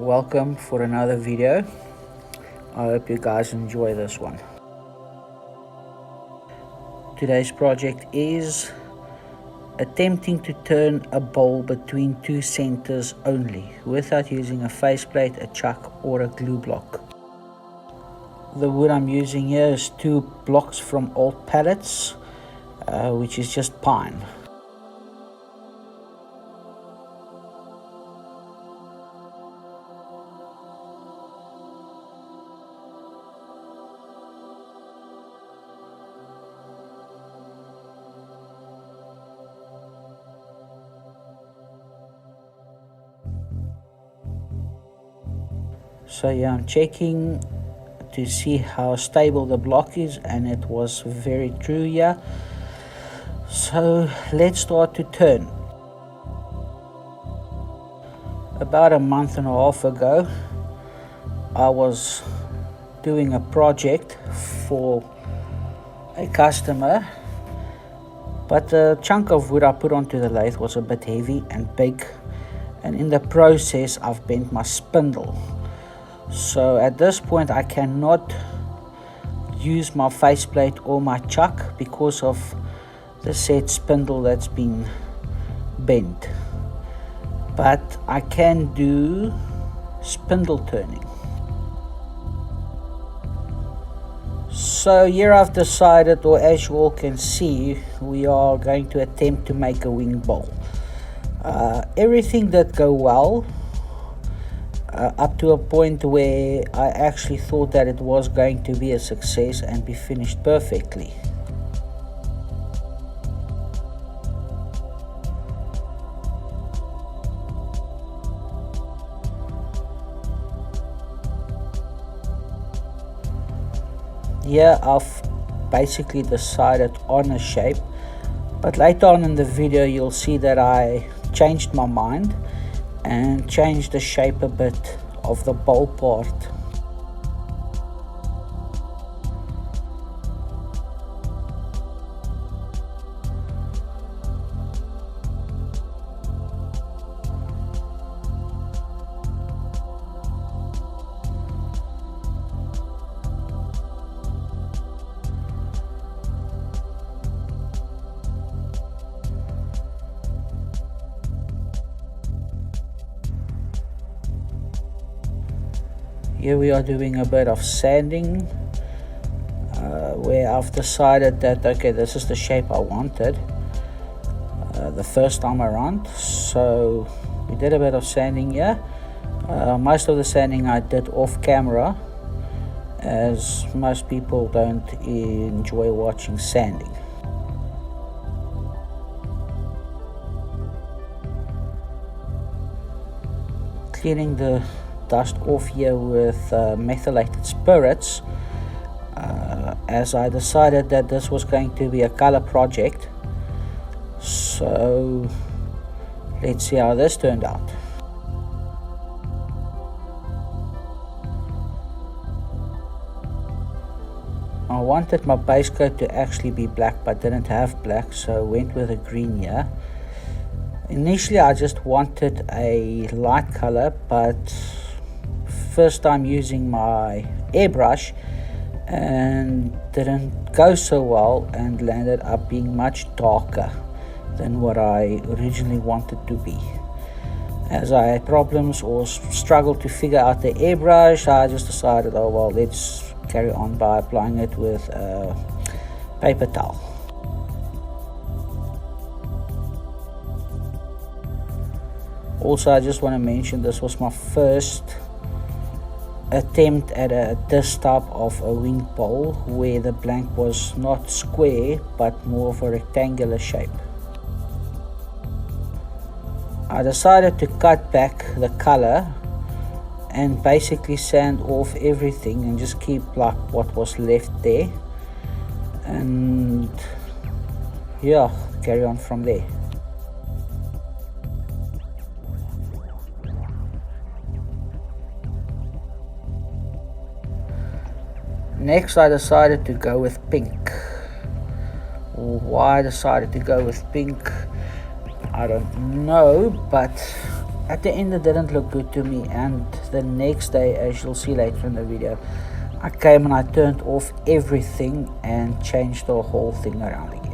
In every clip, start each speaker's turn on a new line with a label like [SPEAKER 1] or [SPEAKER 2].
[SPEAKER 1] Welcome for another video. I hope you guys enjoy this one. Today's project is attempting to turn a bowl between two centers only without using a faceplate, a chuck or a glue block. The wood I'm using here is 2 blocks from old pallets, which is just pine. So yeah, I'm checking to see how stable the block is, and it was very true here. So let's start to turn. About a month and a half ago, I was doing a project for a customer, but the chunk of wood I put onto the lathe was a bit heavy and big, and in the process I've bent my spindle. So at this point I cannot use my faceplate or my chuck because of the said spindle that's been bent. But I can do spindle turning. So here I've decided, or as you all can see, we are going to attempt to make a wing bowl. Everything did go well. Up to a point where I actually thought that it was going to be a success and be finished perfectly. Here I've basically decided on a shape, but later on in the video you'll see that I changed my mind and change the shape a bit of the bowl part. Here we are doing a bit of sanding, where I've decided that okay, this is the shape I wanted the first time around. So we did a bit of sanding here. Most of the sanding I did off camera, as most people don't enjoy watching sanding. Cleaning the dust off here with methylated spirits, as I decided that this was going to be a color project. So let's see how this turned out. I wanted my base coat to actually be black, but didn't have black, so I went with a green here. Initially I just wanted a light color, but first time using my airbrush and didn't go so well and landed up being much darker than what I originally wanted to be. As I had problems or struggled to figure out the airbrush, I just decided, oh well, let's carry on by applying it with a paper towel. Also, I just want to mention this was my first attempt at this type of a wing bowl, where the blank was not square but more of a rectangular shape. I decided to cut back the color and basically sand off everything and just keep like what was left there, and yeah, carry on from there. Next I decided to go with pink. Why I decided to go with pink, I don't know, but at the end it didn't look good to me, and the next day, as you'll see later in the video, I came and I turned off everything and changed the whole thing around again.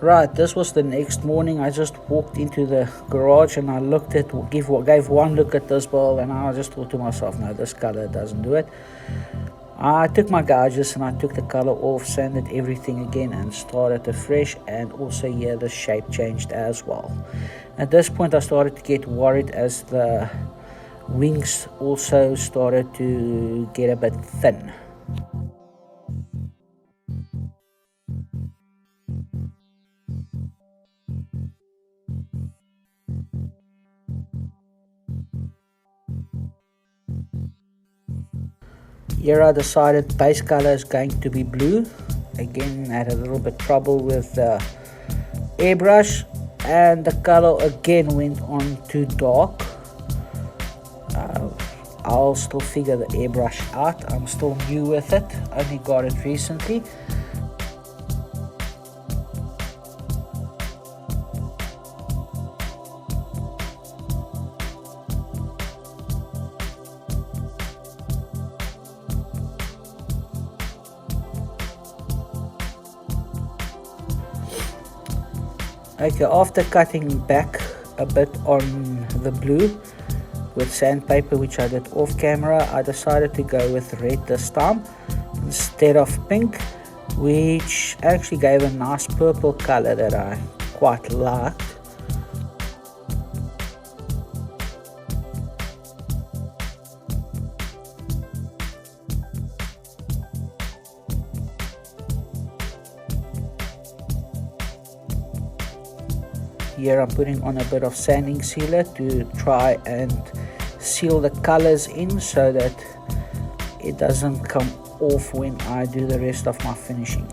[SPEAKER 1] Right, this was the next morning. I just walked into the garage and I looked at, gave one look at this bulb, and I just thought to myself, no, this color doesn't do it. I took my gouges and I took the color off, sanded everything again and started afresh, and also here the shape changed as well. At this point I started to get worried as the wings also started to get a bit thin. Here I decided base color is going to be blue. Again, had a little bit trouble with the airbrush, and the color again went on too dark. I'll still figure the airbrush out. I'm still new with it, only got it recently. Okay, after cutting back a bit on the blue with sandpaper, which I did off camera, I decided to go with red this time instead of pink, which actually gave a nice purple color that I quite liked. Here I'm putting on a bit of sanding sealer to try and seal the colors in so that it doesn't come off when I do the rest of my finishing.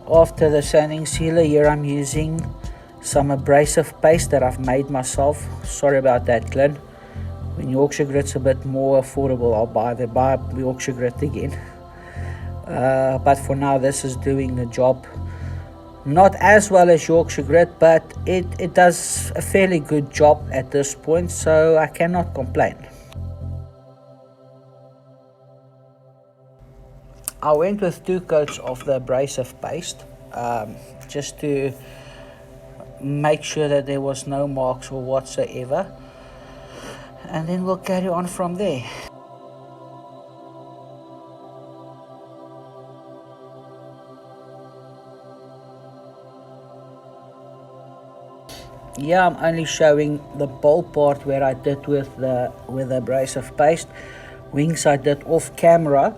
[SPEAKER 1] After the sanding sealer, here I'm using some abrasive paste that I've made myself. Sorry about that, Glenn. When Yorkshire grit's a bit more affordable, I'll buy Yorkshire grit again. But for now, this is doing the job. Not as well as Yorkshire grit, but it does a fairly good job at this point, so I cannot complain. I went with 2 coats of the abrasive paste, just to make sure that there was no marks or whatsoever, and then we'll carry on from there. Yeah, I'm only showing the bulb part where I did with the abrasive paste. Wings I did off camera.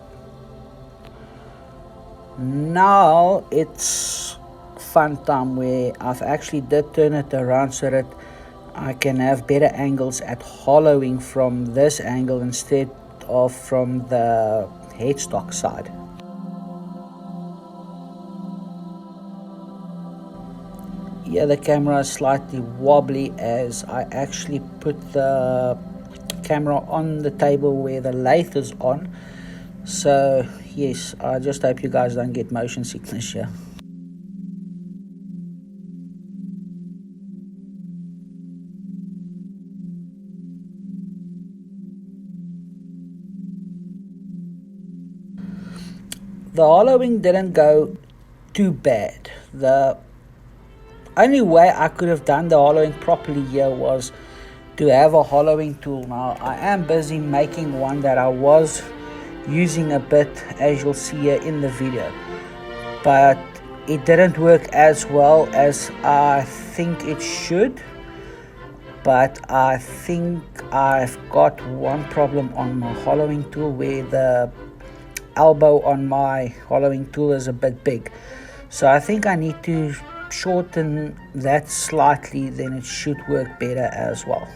[SPEAKER 1] Now it's fun time where I've actually did turn it around so that I can have better angles at hollowing from this angle instead of from the headstock side. Yeah, the camera is slightly wobbly as I actually put the camera on the table where the lathe is on. So yes, I just hope you guys don't get motion sickness here. The hollowing didn't go too bad. The only way I could have done the hollowing properly here was to have a hollowing tool. Now I am busy making one that I was using a bit, as you'll see here in the video, but it didn't work as well as I think it should. But I think I've got one problem on my hollowing tool, where the elbow on my hollowing tool is a bit big. So I think I need to shorten that slightly, then it should work better as well.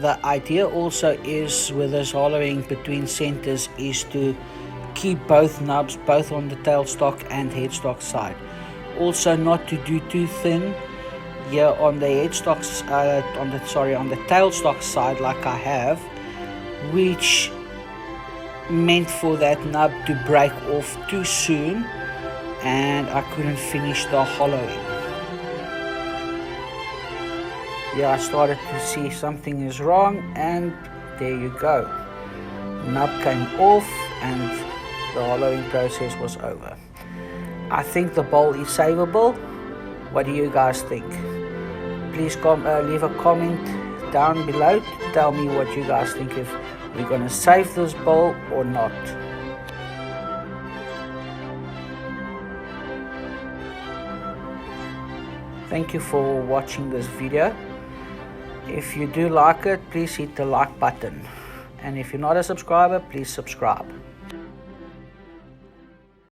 [SPEAKER 1] The idea also is with this hollowing between centers is to keep both nubs both on the tailstock and headstock side. Also not to do too thin here on the headstock, on the tailstock side like I have, which meant for that nub to break off too soon and I couldn't finish the hollowing. Yeah, I started to see something is wrong, and there you go. Nub came off and the hollowing process was over. I think the bowl is savable. What do you guys think? Please leave a comment down below to tell me what you guys think, if we're gonna save this bowl or not. Thank you for watching this video. If you do like it, please hit the like button. And if you're not a subscriber, please subscribe.